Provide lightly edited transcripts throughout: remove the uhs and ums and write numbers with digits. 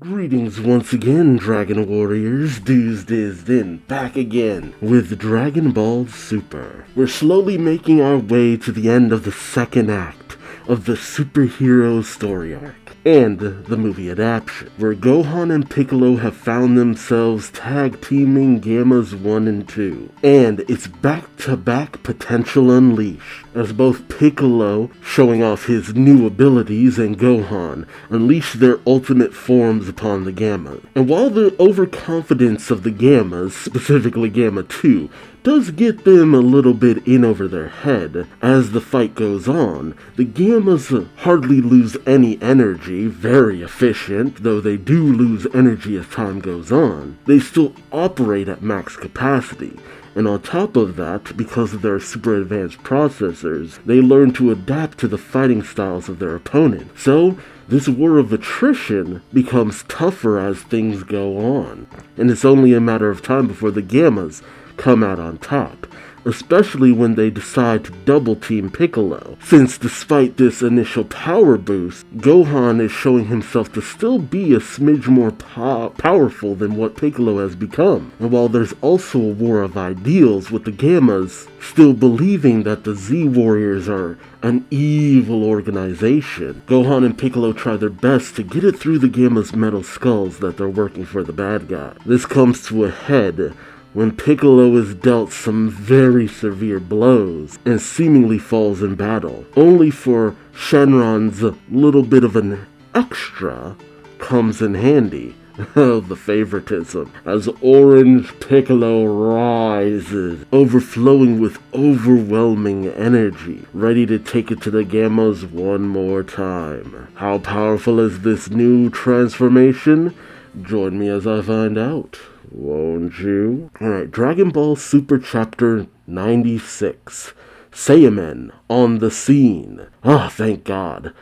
Greetings once again, Dragon Warriors. Duuz-Diz-Din back again with Dragon Ball Super. We're slowly making our way to the end of the second act of the superhero story arc and the movie adaptation, where Gohan and Piccolo have found themselves tag teaming Gammas 1 and 2. And it's back-to-back potential unleash, as both Piccolo, showing off his new abilities, and Gohan unleash their ultimate forms upon the Gamma. And while the overconfidence of the Gammas, specifically Gamma 2, does get them a little bit in over their head, as the fight goes on, the Gammas hardly lose any energy, very efficient, though they do lose energy as time goes on. They still operate at max capacity. And on top of that, because of their super advanced processors, they learn to adapt to the fighting styles of their opponent. So, this war of attrition becomes tougher as things go on. And it's only a matter of time before the Gammas come out on top, especially when they decide to double team Piccolo, since despite this initial power boost, Gohan is showing himself to still be a smidge more powerful than what Piccolo has become. And while there's also a war of ideals, with the Gammas still believing that the Z-Warriors are an evil organization, Gohan and Piccolo try their best to get it through the Gammas' metal skulls that they're working for the bad guy. This comes to a head when Piccolo is dealt some very severe blows and seemingly falls in battle, only for Shenron's little bit of an extra comes in handy. Oh, the favoritism, as Orange Piccolo rises, overflowing with overwhelming energy, ready to take it to the Gammas one more time. How powerful is this new transformation? Join me as I find out, won't you? Alright, Dragon Ball Super Chapter 96. Saiyamen on the scene. Ah, thank God.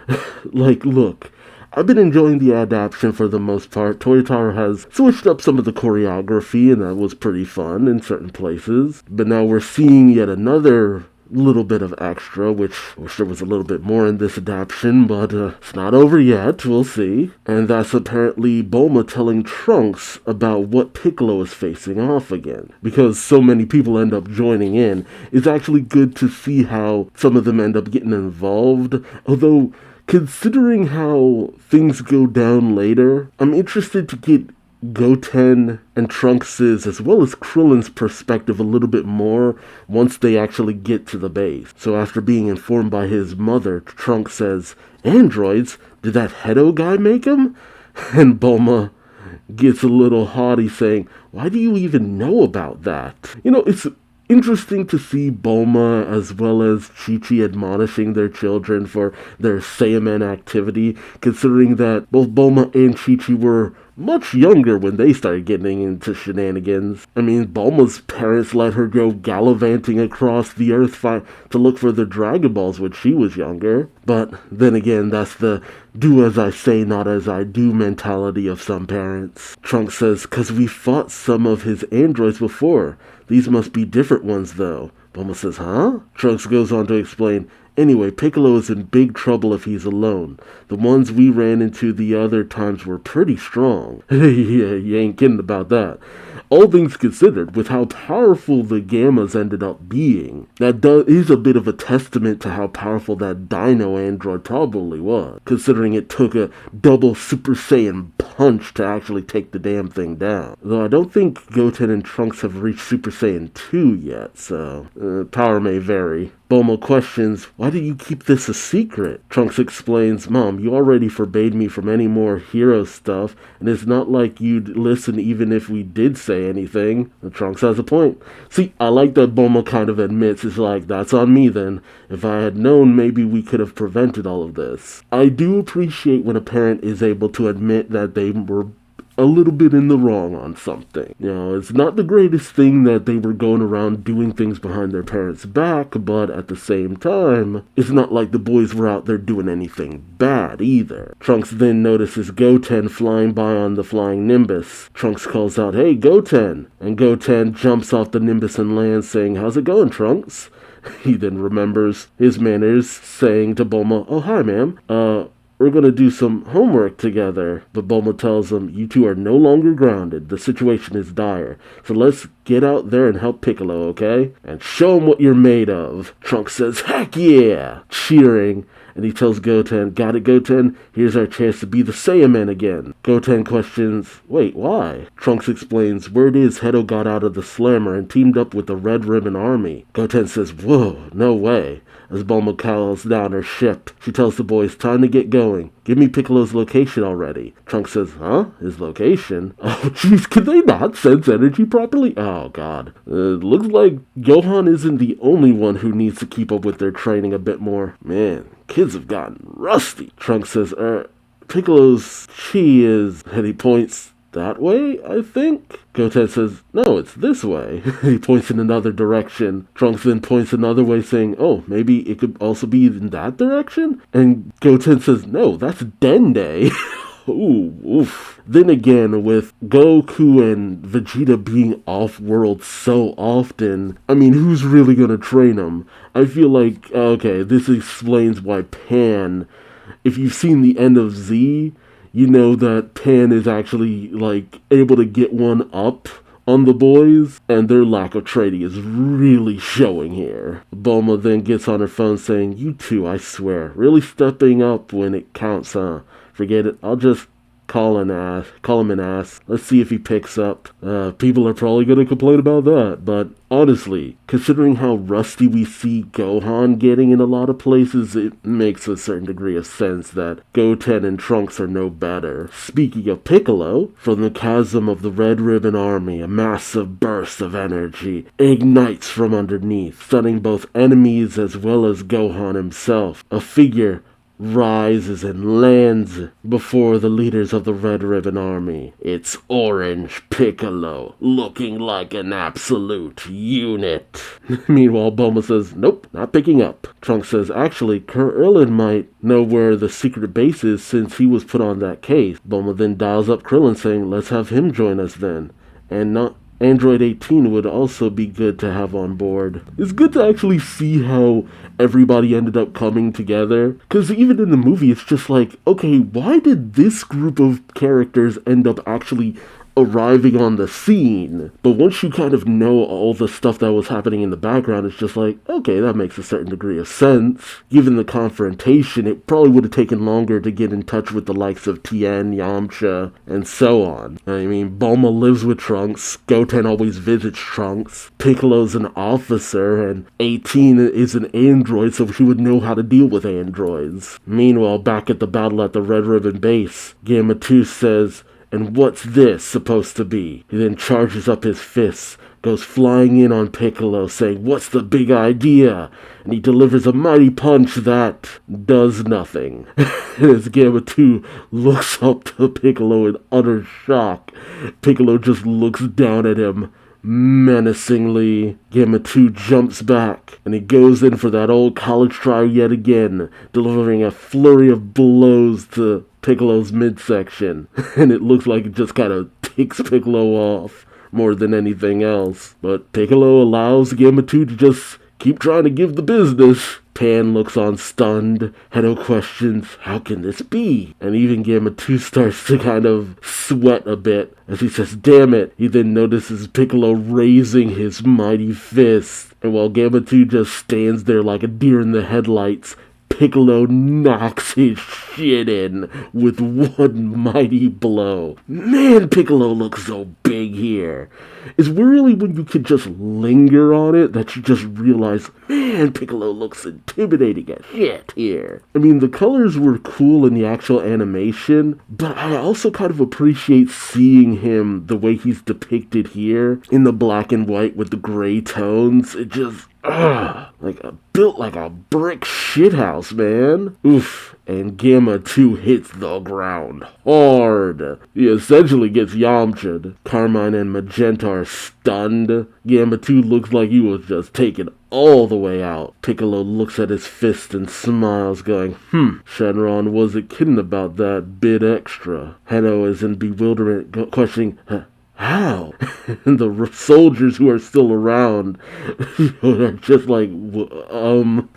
Look, I've been enjoying the adaptation for the most part. Toyotaro has switched up some of the choreography, and that was pretty fun in certain places. But now we're seeing yet another little bit of extra, which I wish there was a little bit more in this adaptation, but it's not over yet, we'll see. And that's apparently Bulma telling Trunks about what Piccolo is facing off again. Because so many people end up joining in, it's actually good to see how some of them end up getting involved, although considering how things go down later, I'm interested to get Goten and Trunks' as well as Krillin's perspective a little bit more once they actually get to the base. So after being informed by his mother, Trunks says, "Androids? Did that Hedo guy make them?" And Bulma gets a little haughty saying, "Why do you even know about that?" You know, it's interesting to see Bulma as well as Chi-Chi admonishing their children for their Saiyamen activity, considering that both Bulma and Chi-Chi were much younger when they started getting into shenanigans. I mean, Bulma's parents let her go gallivanting across the earth to look for the Dragon Balls when she was younger. But then again, that's the do as I say, not as I do mentality of some parents. Trunks says, "'Cause we fought some of his androids before. These must be different ones, though." Bulma says, "Huh?" Trunks goes on to explain, "Anyway, Piccolo is in big trouble if he's alone. The ones we ran into the other times were pretty strong." Yeah, you ain't kidding about that. All things considered, with how powerful the Gammas ended up being, that is a bit of a testament to how powerful that Dino android probably was, considering it took a double Super Saiyan punch to actually take the damn thing down. Though I don't think Goten and Trunks have reached Super Saiyan 2 yet, so power may vary. Bulma questions, "Why do you keep this a secret?" Trunks explains, "Mom, you already forbade me from any more hero stuff, and it's not like you'd listen even if we did say anything." And Trunks has a point. See, I like that Bulma kind of admits, it's like, that's on me then. If I had known, maybe we could have prevented all of this. I do appreciate when a parent is able to admit that they were a little bit in the wrong on something. You know, it's not the greatest thing that they were going around doing things behind their parents' back, but at the same time, it's not like the boys were out there doing anything bad either. Trunks then notices Goten flying by on the flying Nimbus. Trunks calls out, "Hey, Goten!" And Goten jumps off the Nimbus and lands saying, "How's it going, Trunks?" He then remembers his manners, saying to Bulma, "Oh, hi, ma'am. we're gonna do some homework together. But Bulma tells him, you two are no longer grounded. The situation is dire. So let's get out there and help Piccolo, okay? And show him what you're made of. Trunks says, heck yeah! Cheering. And he tells Goten, got it, Goten? Here's our chance to be the Saiyamen again. Goten questions, wait, why? Trunks explains, word is Hedo got out of the slammer and teamed up with the Red Ribbon Army. Goten says, whoa, no way. As Bulma calls down her ship, she tells the boys, time to get going. Give me Piccolo's location already. Trunks says, huh? His location? Oh, jeez, can they not sense energy properly? Oh, God. Looks like Gohan isn't the only one who needs to keep up with their training a bit more. Man, kids have gotten rusty. Trunks says, Piccolo's chi is... And he points that way, I think? Goten says, no, it's this way. He points in another direction. Trunks then points another way, saying, oh, maybe it could also be in that direction? And Goten says, no, that's Dende. Ooh, oof. Then again, with Goku and Vegeta being off-world so often, I mean, who's really gonna train them? I feel like, okay, this explains why Pan, if you've seen the end of Z, you know that Pan is actually, like, able to get one up on the boys, and their lack of training is really showing here. Bulma then gets on her phone saying, you two, I swear, really stepping up when it counts, huh? Forget it, I'll just call him an ass. Let's see if he picks up. People are probably gonna complain about that, but honestly, considering how rusty we see Gohan getting in a lot of places, it makes a certain degree of sense that Goten and Trunks are no better. Speaking of Piccolo, from the chasm of the Red Ribbon Army, a massive burst of energy ignites from underneath, stunning both enemies as well as Gohan himself. A figure rises and lands before the leaders of the Red Ribbon Army. It's Orange Piccolo, looking like an absolute unit. Meanwhile, Bulma says, nope, not picking up. Trunks says, actually, Krillin might know where the secret base is since he was put on that case. Bulma then dials up Krillin saying, let's have him join us then. And not Android 18 would also be good to have on board. It's good to actually see how everybody ended up coming together. Because even in the movie, it's just like, okay, why did this group of characters end up actually arriving on the scene? But once you kind of know all the stuff that was happening in the background, it's just like, okay, that makes a certain degree of sense. Given the confrontation, it probably would have taken longer to get in touch with the likes of Tien, Yamcha, and so on. I mean, Bulma lives with Trunks, Goten always visits Trunks, Piccolo's an officer, and 18 is an android, so she would know how to deal with androids. Meanwhile, back at the battle at the Red Ribbon base, Gamma 2 says, and what's this supposed to be? He then charges up his fists, goes flying in on Piccolo, saying, what's the big idea? And he delivers a mighty punch that does nothing. As Gamma 2 looks up to Piccolo in utter shock, Piccolo just looks down at him menacingly. Gamma 2 jumps back, and he goes in for that old college try yet again, delivering a flurry of blows to Piccolo's midsection, and it looks like it just kind of ticks Piccolo off more than anything else. But Piccolo allows Gamma 2 to just keep trying to give the business. Pan looks on stunned. Hedo questions, how can this be? And even Gamma 2 starts to kind of sweat a bit as he says, damn it. He then notices Piccolo raising his mighty fist. And while Gamma 2 just stands there like a deer in the headlights, Piccolo knocks his shit in with one mighty blow. Man, Piccolo looks so big here. It's really when you can just linger on it that you just realize, man, Piccolo looks intimidating as shit here. I mean, the colors were cool in the actual animation, but I also kind of appreciate seeing him the way he's depicted here in the black and white with the gray tones. It just, built like a brick shithouse, man. Oof. And Gamma 2 hits the ground hard. He essentially gets Yamcha'd. Carmine and Magenta are stunned. Gamma 2 looks like he was just taken all the way out. Piccolo looks at his fist and smiles, going, Shenron wasn't kidding about that bit extra. Hedo is in bewilderment, questioning, how? And the soldiers who are still around are just like,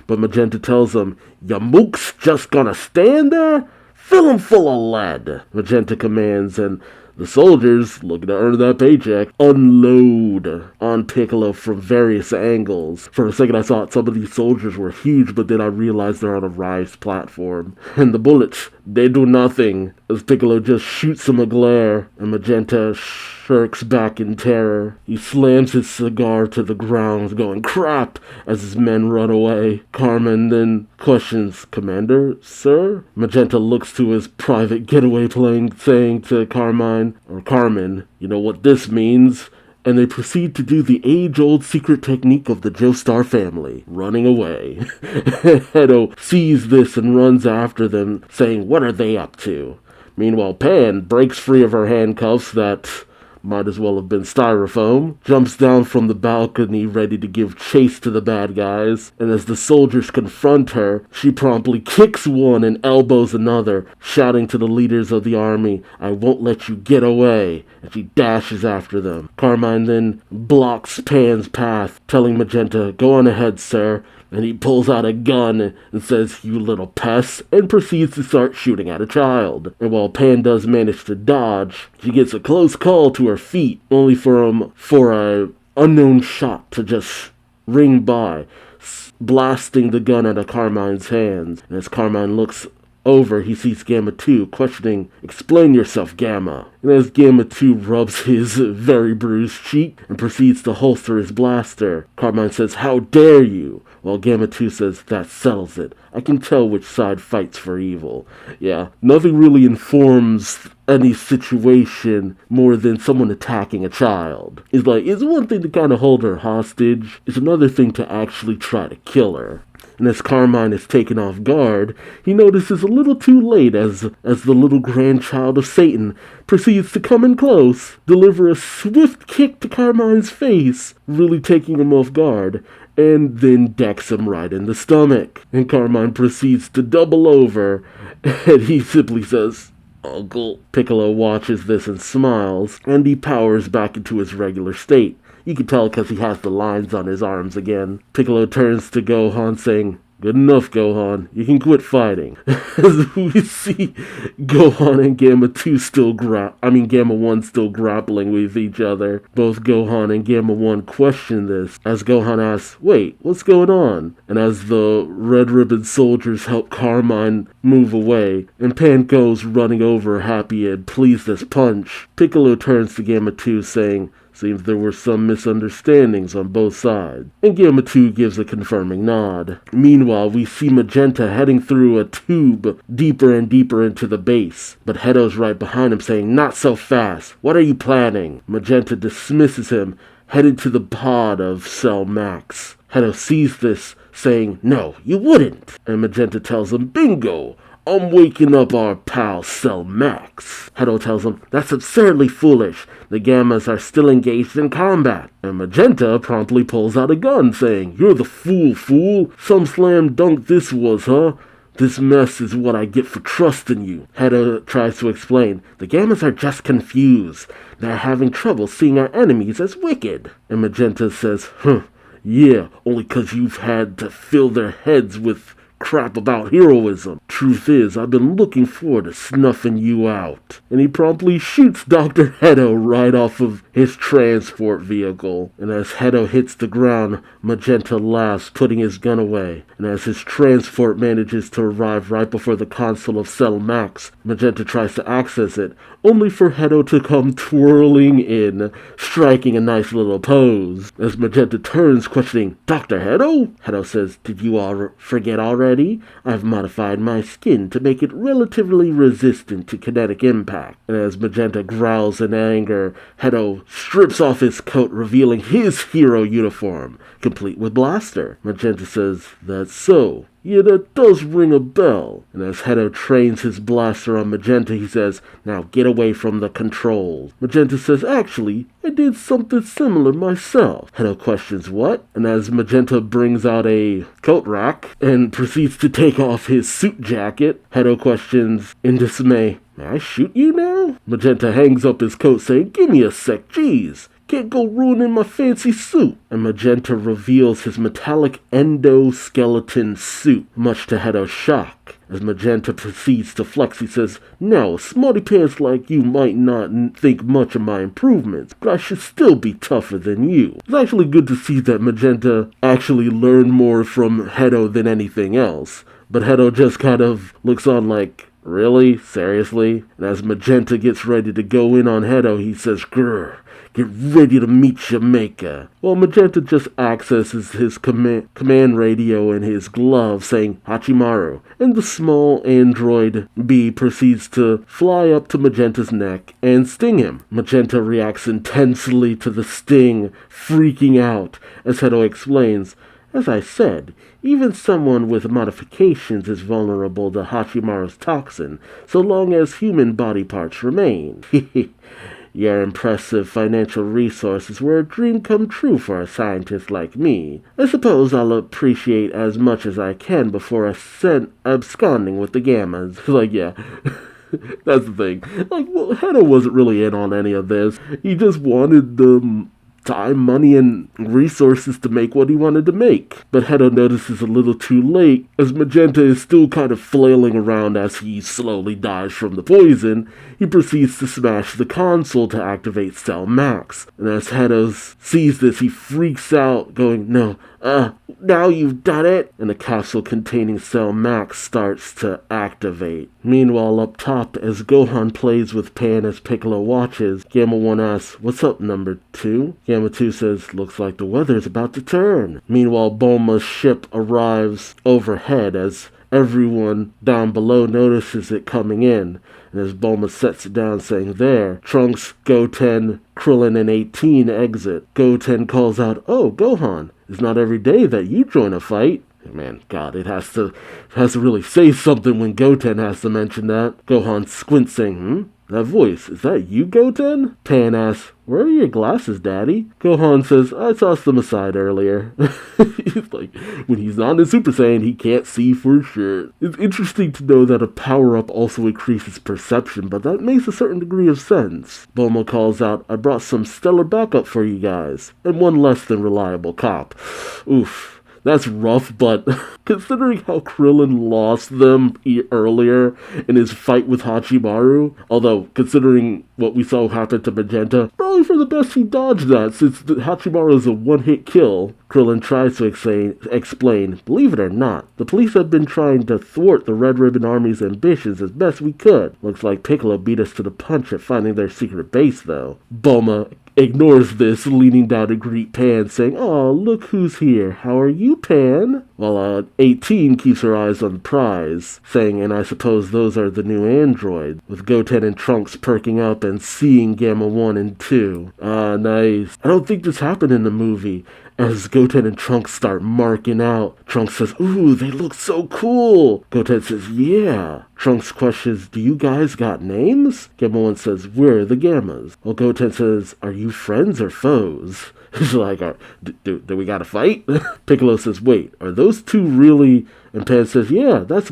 But Magenta tells him, your mook's just gonna stand there? Fill 'em full of lead, Magenta commands, and the soldiers, looking to earn that paycheck, unload on Piccolo from various angles. For a second I thought some of these soldiers were huge, but then I realized they're on a raised platform. And the bullets, they do nothing, as Piccolo just shoots him a glare, and Magenta shirks back in terror. He slams his cigar to the ground, going crap, as his men run away. Carmen then questions, Commander, sir? Magenta looks to his private getaway plane, saying to Carmen, you know what this means? And they proceed to do the age-old secret technique of the Joestar family, running away. Hedo sees this and runs after them, saying, what are they up to? Meanwhile, Pan breaks free of her handcuffs that might as well have been styrofoam, jumps down from the balcony ready to give chase to the bad guys, and as the soldiers confront her, she promptly kicks one and elbows another, shouting to the leaders of the army, I won't let you get away, and she dashes after them. Carmine then blocks Pan's path, telling Magenta, go on ahead, sir, and he pulls out a gun and says, you little pest, and proceeds to start shooting at a child. And while Pan does manage to dodge, she gets a close call to her feet, only for a unknown shot to just ring by, blasting the gun out of Carmine's hands. And as Carmine looks over, he sees Gamma 2, questioning, explain yourself, Gamma. And as Gamma 2 rubs his very bruised cheek and proceeds to holster his blaster, Carmine says, how dare you? While Gamma 2 says, that settles it. I can tell which side fights for evil. Yeah, nothing really informs any situation more than someone attacking a child. It's one thing to kind of hold her hostage. It's another thing to actually try to kill her. And as Carmine is taken off guard, he notices a little too late as the little grandchild of Satan proceeds to come in close, deliver a swift kick to Carmine's face, really taking him off guard, and then decks him right in the stomach. And Carmine proceeds to double over, and he simply says, Uncle. Piccolo watches this and smiles, and he powers back into his regular state. You can tell because he has the lines on his arms again. Piccolo turns to Gohan saying, good enough, Gohan. You can quit fighting. As we see Gohan and Gamma 2 Gamma 1 still grappling with each other. Both Gohan and Gamma 1 question this as Gohan asks, wait, what's going on? And as the red ribbon soldiers help Carmine move away, and Pan goes running over happy and pleased as punch, Piccolo turns to Gamma 2 saying, seems there were some misunderstandings on both sides. And Gamma 2 gives a confirming nod. Meanwhile, we see Magenta heading through a tube deeper and deeper into the base. But Hedo's right behind him saying, not so fast. What are you planning? Magenta dismisses him, headed to the pod of Cell Max. Hedo sees this, saying, no, you wouldn't. And Magenta tells him, bingo! I'm waking up our pal Cell Max. Hedo tells him, that's absurdly foolish. The Gammas are still engaged in combat. And Magenta promptly pulls out a gun, saying, you're the fool. Some slam dunk this was, huh? This mess is what I get for trusting you. Hedo tries to explain, the Gammas are just confused. They're having trouble seeing our enemies as wicked. And Magenta says, yeah, only 'cause you've had to fill their heads with crap about heroism. Truth is, I've been looking forward to snuffing you out. And he promptly shoots Dr. Hedo right off of his transport vehicle. And as Hedo hits the ground, Magenta laughs, putting his gun away. And as his transport manages to arrive right before the console of Cell Max, Magenta tries to access it, only for Hedo to come twirling in, striking a nice little pose. As Magenta turns, questioning, Dr. Hedo? Hedo says, did you all forget already? I've modified my skin to make it relatively resistant to kinetic impact. And as Magenta growls in anger, Hedo strips off his coat, revealing his hero uniform, complete with blaster. Magenta says, that's so. Yeah, that does ring a bell. And as Hedo trains his blaster on Magenta, he says, now get away from the controls. Magenta says, actually, I did something similar myself. Hedo questions what? And as Magenta brings out a coat rack and proceeds to take off his suit jacket, Hedo questions in dismay, may I shoot you now? Magenta hangs up his coat saying, give me a sec, jeez. Can't go ruining my fancy suit. And Magenta reveals his metallic endoskeleton suit, much to Hedo's shock. As Magenta proceeds to flex, he says, "Now, smarty pants like you might not think much of my improvements, but I should still be tougher than you." It's actually good to see that Magenta actually learned more from Hedo than anything else. But Hedo just kind of looks on like, "Really? Seriously?" And as Magenta gets ready to go in on Hedo, he says, "Grr, get ready to meet your maker." Well, Magenta just accesses his command radio in his glove, saying, "Hachimaru." And the small android bee proceeds to fly up to Magenta's neck and sting him. Magenta reacts intensely to the sting, freaking out. As Hedo explains, "As I said, even someone with modifications is vulnerable to Hachimaru's toxin, so long as human body parts remain. Your impressive financial resources were a dream come true for a scientist like me. I suppose I'll appreciate as much as I can before absconding with the Gammas." Like, yeah. That's the thing. Like, well, Hedo wasn't really in on any of this. He just wanted the time, money, and resources to make what he wanted to make. But Hedo notices a little too late, as Magenta is still kind of flailing around as he slowly dies from the poison. He proceeds to smash the console to activate Cell Max. And as Hedo sees this, he freaks out, going, "No, now you've done it!" And the capsule containing Cell Max starts to activate. Meanwhile, up top, as Gohan plays with Pan as Piccolo watches, Gamma 1 asks, "What's up, number 2? Gamma 2 says, "Looks like the weather's about to turn." Meanwhile, Bulma's ship arrives overhead as everyone down below notices it coming in. And as Bulma sets it down, saying, "There, Trunks, Goten, Krillin, and 18 exit." Goten calls out, "Oh, Gohan, it's not every day that you join a fight." Man, God, it has to really say something when Goten has to mention that. Gohan squints, saying, "That voice, is that you, Goten?" Pan asks, "Where are your glasses, Daddy?" Gohan says, "I tossed them aside earlier." He's like, when he's not in Super Saiyan, he can't see for sure. It's interesting to know that a power-up also increases perception, but that makes a certain degree of sense. Bulma calls out, "I brought some stellar backup for you guys, and one less than reliable cop." Oof. That's rough, but considering how Krillin lost them earlier in his fight with Hachimaru, although considering what we saw happen to Magenta, probably for the best he dodged that, since Hachimaru is a one-hit kill. Krillin tries to explain, "Believe it or not, the police have been trying to thwart the Red Ribbon Army's ambitions as best we could. Looks like Piccolo beat us to the punch at finding their secret base, though." Bulma ignores this, leaning down to greet Pan, saying, "Oh, look who's here. How are you, Pan?" While 18 keeps her eyes on the prize, saying, "And I suppose those are the new androids," with Goten and Trunks perking up and seeing Gamma 1 and 2. Ah, nice. I don't think this happened in the movie. As Goten and Trunks start marking out, Trunks says, "Ooh, they look so cool." Goten says, "Yeah." Trunks questions, "Do you guys got names?" Gamma 1 says, "We're the Gammas." Well, Goten says, "Are you friends or foes?" He's like, do we gotta fight? Piccolo says, "Wait, are those two really?" And Pan says, "Yeah, that's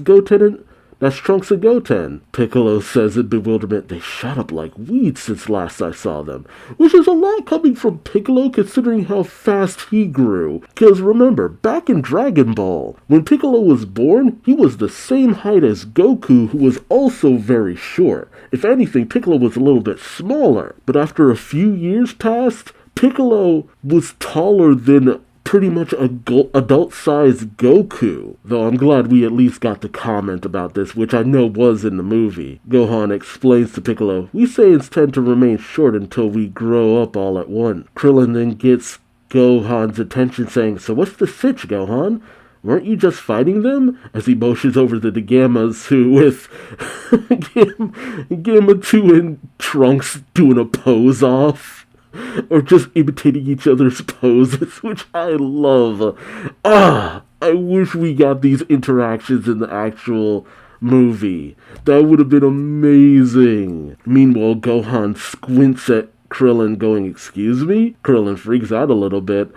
Trunks and Goten." Piccolo says in bewilderment, "They shot up like weeds since last I saw them." Which is a lot coming from Piccolo considering how fast he grew. Because remember, back in Dragon Ball, when Piccolo was born, he was the same height as Goku, who was also very short. If anything, Piccolo was a little bit smaller. But after a few years passed, Piccolo was taller than pretty much adult-sized Goku. Though I'm glad we at least got to comment about this, which I know was in the movie. Gohan explains to Piccolo, "We Saiyans tend to remain short until we grow up all at once." Krillin then gets Gohan's attention, saying, "So what's the sitch, Gohan? Weren't you just fighting them?" As he motions over to the Gammas, who with Gamma 2 and Trunks doing a pose-off. Or just imitating each other's poses, which I love. I wish we got these interactions in the actual movie. That would have been amazing. Meanwhile, Gohan squints at Krillin going, "Excuse me?" Krillin freaks out a little bit,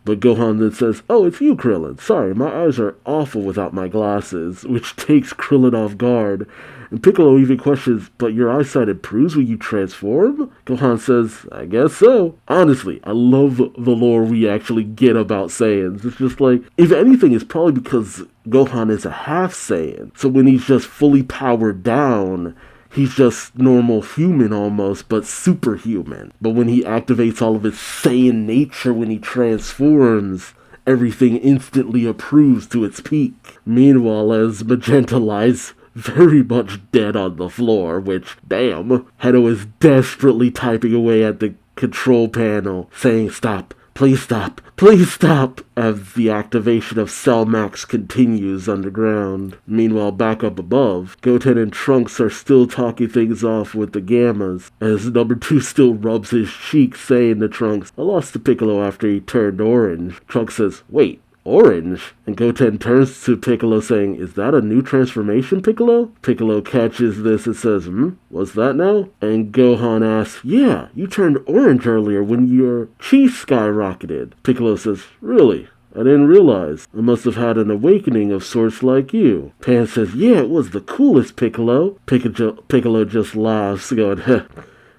but Gohan then says, "Oh, it's you, Krillin. Sorry, my eyes are awful without my glasses," which takes Krillin off guard. And Piccolo even questions, but your eyesight improves when you transform? Gohan says, I guess so. Honestly, I love the lore we actually get about Saiyans. It's just like, if anything, it's probably because Gohan is a half Saiyan. So when he's just fully powered down, he's just normal human almost, but superhuman. But when he activates all of his Saiyan nature when he transforms, everything instantly improves to its peak. Meanwhile, as Magenta lies very much dead on the floor, which, damn, Hedo is desperately typing away at the control panel, saying stop, please stop, please stop, as the activation of Cell Max continues underground. Meanwhile, back up above, Goten and Trunks are still talking things off with the Gammas, as number 2 still rubs his cheek, saying to Trunks, I lost to Piccolo after he turned orange. Trunks says, wait, orange? And Goten turns to Piccolo saying, is that a new transformation, Piccolo? Piccolo catches this and says, what's that now? And Gohan asks, yeah, you turned orange earlier when your chi skyrocketed. Piccolo says, really? I didn't realize. I must have had an awakening of sorts like you. Pan says, yeah, it was the coolest, Piccolo. Piccolo just laughs, going, heh.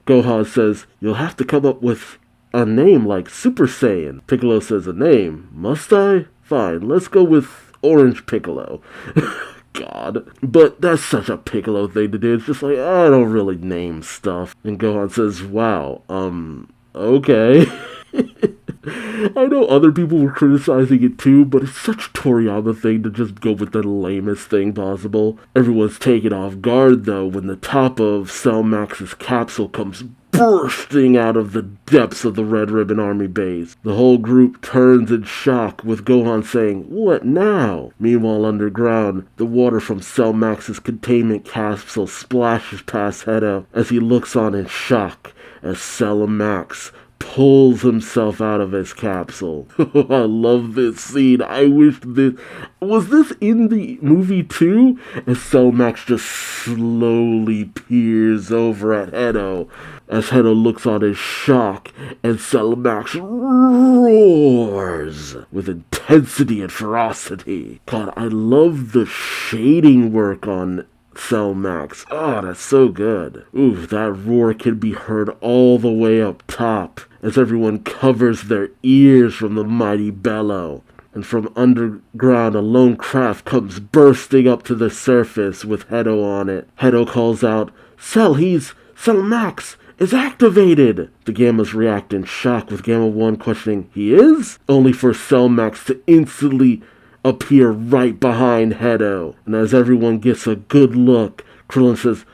Gohan says, you'll have to come up with a name like Super Saiyan. Piccolo says, a name? Must I? Fine, let's go with Orange Piccolo. God. But that's such a Piccolo thing to do. It's just like, I don't really name stuff. And Gohan says, wow, okay. I know other people were criticizing it too, but it's such a Toriyama thing to just go with the lamest thing possible. Everyone's taken off guard though when the top of Cell Max's capsule comes bursting out of the depths of the Red Ribbon Army base. The whole group turns in shock, with Gohan saying, what now? Meanwhile, underground, the water from Cell Max's containment capsule splashes past Hedo as he looks on in shock as Cell Max pulls himself out of his capsule. I love this scene. I wish this... Was this in the movie too? As Cell Max just slowly peers over at Hedo, as Hedo looks on in shock, and Cell Max roars with intensity and ferocity. God, I love the shading work on Cell Max. Oh, that's so good. Ooh, that roar can be heard all the way up top as everyone covers their ears from the mighty bellow. And from underground, a lone craft comes bursting up to the surface with Hedo on it. Hedo calls out, Cell Max is activated! The Gammas react in shock, with Gamma 1 questioning, he is? Only for Cell Max to instantly appear right behind Hedo. And as everyone gets a good look, Krillin says,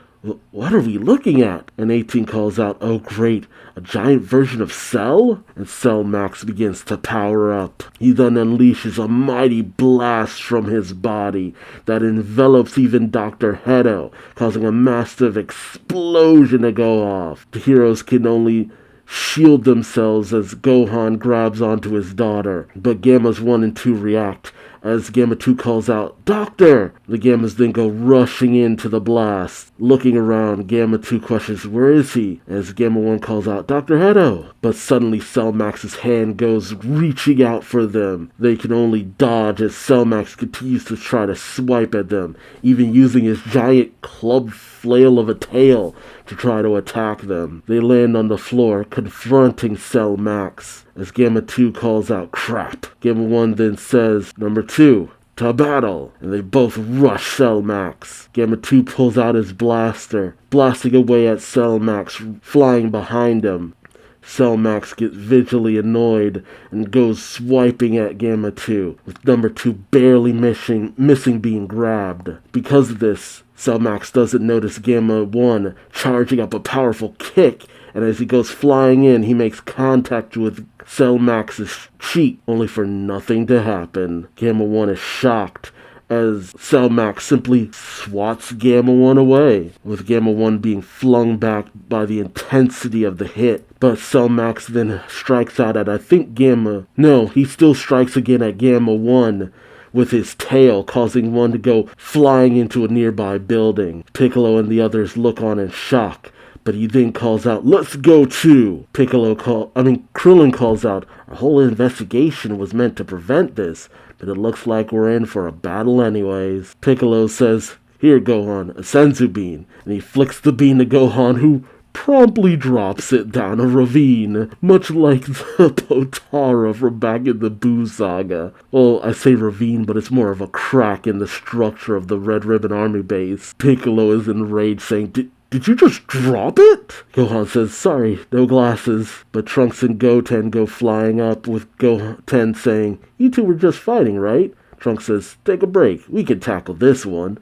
what are we looking at? And 18 calls out, oh great, a giant version of Cell? And Cell Max begins to power up. He then unleashes a mighty blast from his body that envelops even Dr. Hedo, causing a massive explosion to go off. The heroes can only shield themselves as Gohan grabs onto his daughter, but Gammas 1 and 2 react as Gamma 2 calls out, Doctor! The Gammas then go rushing into the blast. Looking around, Gamma 2 questions, where is he? As Gamma 1 calls out, Dr. Hedo! But suddenly Cell Max's hand goes reaching out for them. They can only dodge as Cell Max continues to try to swipe at them, even using his giant club flail of a tail to try to attack them. They land on the floor, confronting Cell Max. As Gamma 2 calls out, crap. Gamma 1 then says, number 2, to battle. And they both rush Cell Max. Gamma 2 pulls out his blaster, blasting away at Cell Max, flying behind him. Cell Max gets visually annoyed and goes swiping at Gamma 2, with number 2 barely missing being grabbed. Because of this, Cell Max doesn't notice Gamma 1 charging up a powerful kick, and as he goes flying in, he makes contact with Cell Max's cheek, only for nothing to happen. Gamma 1 is shocked as Cell Max simply swats Gamma 1 away, with Gamma 1 being flung back by the intensity of the hit. But Cell Max then strikes out at, he still strikes again at Gamma 1 with his tail, causing one to go flying into a nearby building. Piccolo and the others look on in shock, but he then calls out, let's go too! Krillin calls out, our whole investigation was meant to prevent this, but it looks like we're in for a battle anyways. Piccolo says, "Here, Gohan, a senzu bean." And he flicks the bean to Gohan, who promptly drops it down a ravine, much like the Potara from back in the Buu saga. Well, I say ravine, but it's more of a crack in the structure of the Red Ribbon Army base. Piccolo is enraged, saying, Did you just drop it? Gohan says, "Sorry, no glasses." But Trunks and Goten go flying up, with Goten saying, "You two were just fighting, right?" Trunks says, "Take a break. We can tackle this one."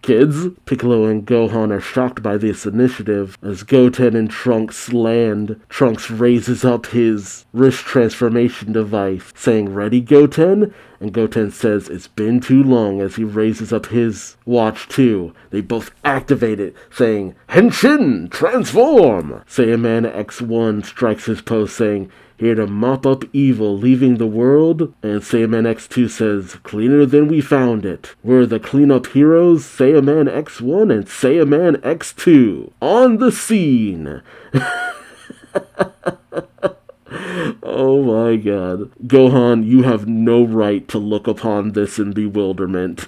Kids? Piccolo and Gohan are shocked by this initiative. As Goten and Trunks land, Trunks raises up his wrist transformation device, saying, "Ready, Goten?" And Goten says, "It's been too long," as he raises up his watch too. They both activate it, saying, "Henshin! Transform!" Saiyaman X1 strikes his pose, saying, "Here to mop up evil, leaving the world." And Saiyaman X2 says, "Cleaner than we found it. We're the cleanup heroes, Saiyaman X1 and Saiyaman X2. On the scene!" Oh my god. Gohan, you have no right to look upon this in bewilderment.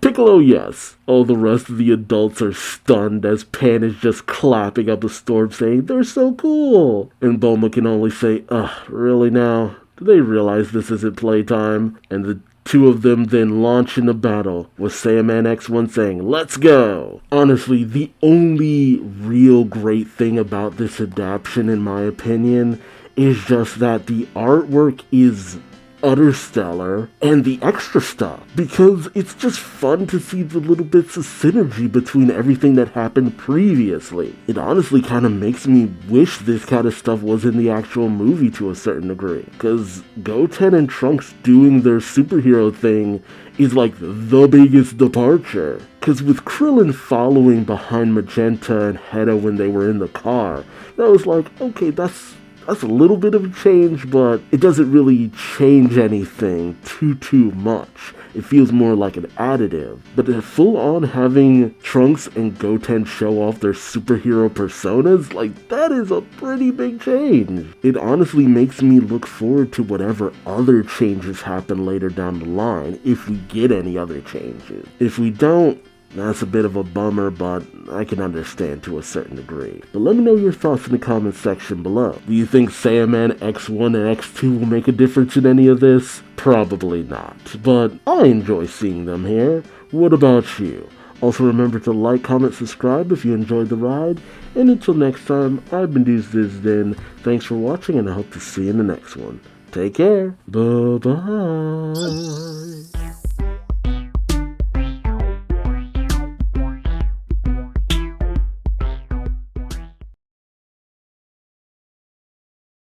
Piccolo, yes. All the rest of the adults are stunned as Pan is just clapping up a storm, saying, "They're so cool." And Bulma can only say, "Ugh, really now? Do they realize this isn't playtime?" And the two of them then launch into battle, with Saiyaman X1 saying, "Let's go!" Honestly, the only real great thing about this adaptation, in my opinion, is just that the artwork is utter stellar, and the extra stuff, because it's just fun to see the little bits of synergy between everything that happened previously. It honestly kind of makes me wish this kind of stuff was in the actual movie to a certain degree, because Goten and Trunks doing their superhero thing is like the biggest departure. Because with Krillin following behind Magenta and Heta when they were in the car, that was like, okay, that's a little bit of a change, but it doesn't really change anything too much. It feels more like an additive. But full on having Trunks and Goten show off their superhero personas, like, that is a pretty big change. It honestly makes me look forward to whatever other changes happen later down the line, if we get any other changes. If we don't, that's a bit of a bummer, but I can understand to a certain degree. But let me know your thoughts in the comments section below. Do you think Saiyaman X1 and X2 will make a difference in any of this? Probably not, but I enjoy seeing them here. What about you? Also remember to like, comment, subscribe if you enjoyed the ride, and until next time, I've been Duuz-Diz-Din. Thanks for watching, and I hope to see you in the next one. Take care. Bye-bye.